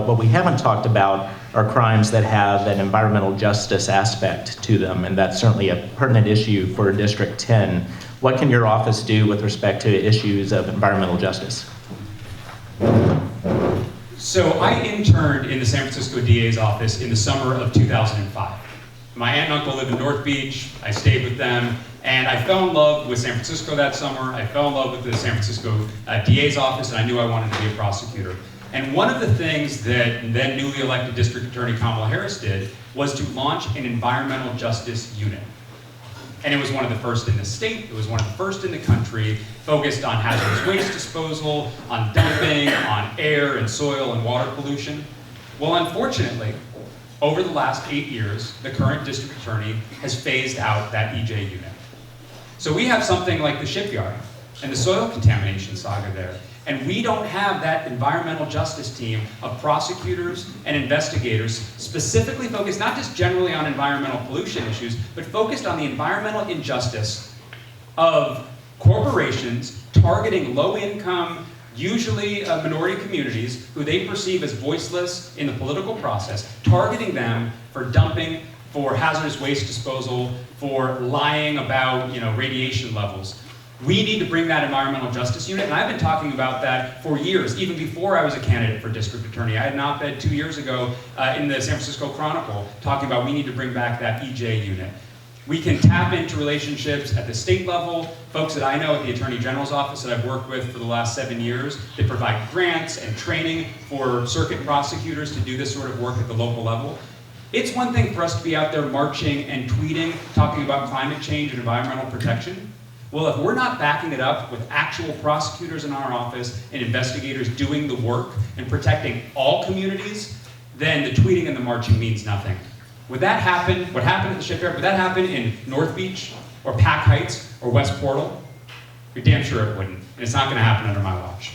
what we haven't talked about are crimes that have an environmental justice aspect to them, and that's certainly a pertinent issue for District 10. What can your office do with respect to issues of environmental justice? So I interned in the San Francisco DA's office in the summer of 2005. My aunt and uncle live in North Beach. I stayed with them, and I fell in love with San Francisco that summer. I fell in love with the San Francisco DA's office, and I knew I wanted to be a prosecutor. And one of the things that then newly elected District Attorney Kamala Harris did was to launch an environmental justice unit. And it was one of the first in the state, it was one of the first in the country, focused on hazardous waste disposal, on dumping, on air and soil and water pollution. Well, unfortunately, over the last 8 years, the current district attorney has phased out that EJ unit. So we have something like the shipyard and the soil contamination saga there. And we don't have that environmental justice team of prosecutors and investigators specifically focused not just generally on environmental pollution issues, but focused on the environmental injustice of corporations targeting low-income, usually minority communities who they perceive as voiceless in the political process, targeting them for dumping, for hazardous waste disposal, for lying about radiation levels. We need to bring that environmental justice unit, and I've been talking about that for years, even before I was a candidate for district attorney. I had an op-ed 2 years ago in the San Francisco Chronicle talking about we need to bring back that EJ unit. We can tap into relationships at the state level, folks that I know at the Attorney General's office that I've worked with for the last 7 years. They provide grants and training for circuit prosecutors to do this sort of work at the local level. It's one thing for us to be out there marching and tweeting, talking about climate change and environmental protection. Well, if we're not backing it up with actual prosecutors in our office and investigators doing the work and protecting all communities, then the tweeting and the marching means nothing. Would that happen, what happened at the shipyard, would that happen in North Beach or Pack Heights or West Portal? You're damn sure it wouldn't. And it's not going to happen under my watch.